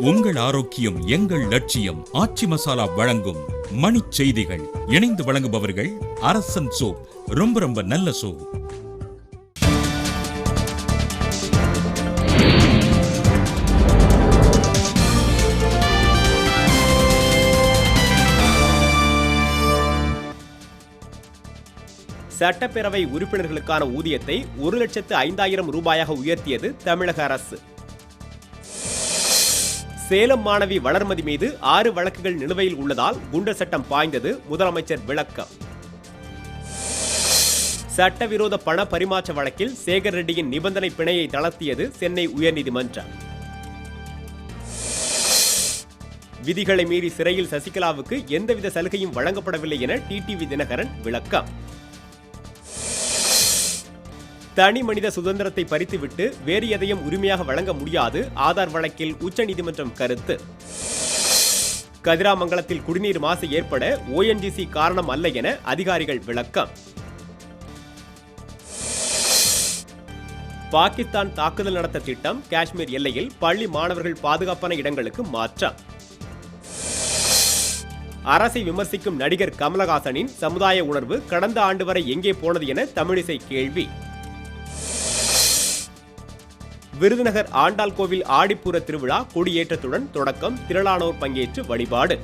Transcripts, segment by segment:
உங்கள் ஆரோக்கியம் எங்கள் லட்சியம். ஆச்சி மசாலா வழங்கும் மணிச் செய்திகள். இணைந்து வழங்குபவர்கள் அரசன் சோப். ரொம்ப நல்ல சோப். சட்டப்பேரவை உறுப்பினர்களுக்கான ஊதியத்தை 1,05,000 ரூபாயாக உயர்த்தியது தமிழக அரசு. சேலம் மாணவி வளர்மதி மீது 6 வழக்குகள் நிலுவையில் உள்ளதால் குண்டர் சட்டம் பாய்ந்தது, முதலமைச்சர் விளக்கம். சட்டவிரோத பண பரிமாற்ற வழக்கில் சேகர் ரெட்டியின் நிபந்தனை பிணையை தளர்த்தியது சென்னை உயர்நீதிமன்றம். விதிகளை மீறி சிறையில் சசிகலாவுக்கு எந்தவித சலுகையும் வழங்கப்படவில்லை என டிடிவி தினகரன் விளக்கம். தனி மனித சுதந்திரத்தை பறித்துவிட்டு வேறு எதையும் உரிமையாக வழங்க முடியாது, ஆதார் வழக்கில் உச்சநீதிமன்றம் கருத்து. கதிராமங்கலத்தில் குடிநீர் மாசு ஏற்பட ONGC காரணம் அல்ல என அதிகாரிகள் விளக்கம். பாகிஸ்தான் தாக்குதல் நடத்த திட்டம், காஷ்மீர் எல்லையில் பள்ளி மாணவர்கள் பாதுகாப்பான இடங்களுக்கு மாற்றம். அரசை விமர்சிக்கும் நடிகர் கமலஹாசனின் சமுதாய உணர்வு கடந்த ஆண்டு வரை எங்கே போனது என தமிழிசை கேள்வி. விருதுநகர் ஆண்டாள் கோவில் ஆடிப்பூர திருவிழா கொடியேற்றத்துடன் தொடக்கம், திரளானோர் பங்கேற்று வழிபாடு.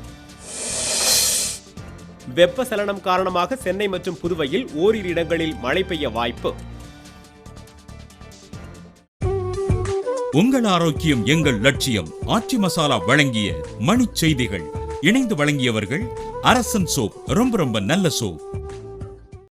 வெப்பசலனம் காரணமாக சென்னை மற்றும் புதுவையில் ஓரிரு இடங்களில் மழை பெய்ய வாய்ப்பு. உங்கள் ஆரோக்கியம் எங்கள் லட்சியம். ஆச்சி மசாலா வழங்கிய மணிச் செய்திகள். இணைந்து வழங்கியவர்கள் அரசன் சோப். ரொம்ப நல்ல சோப்.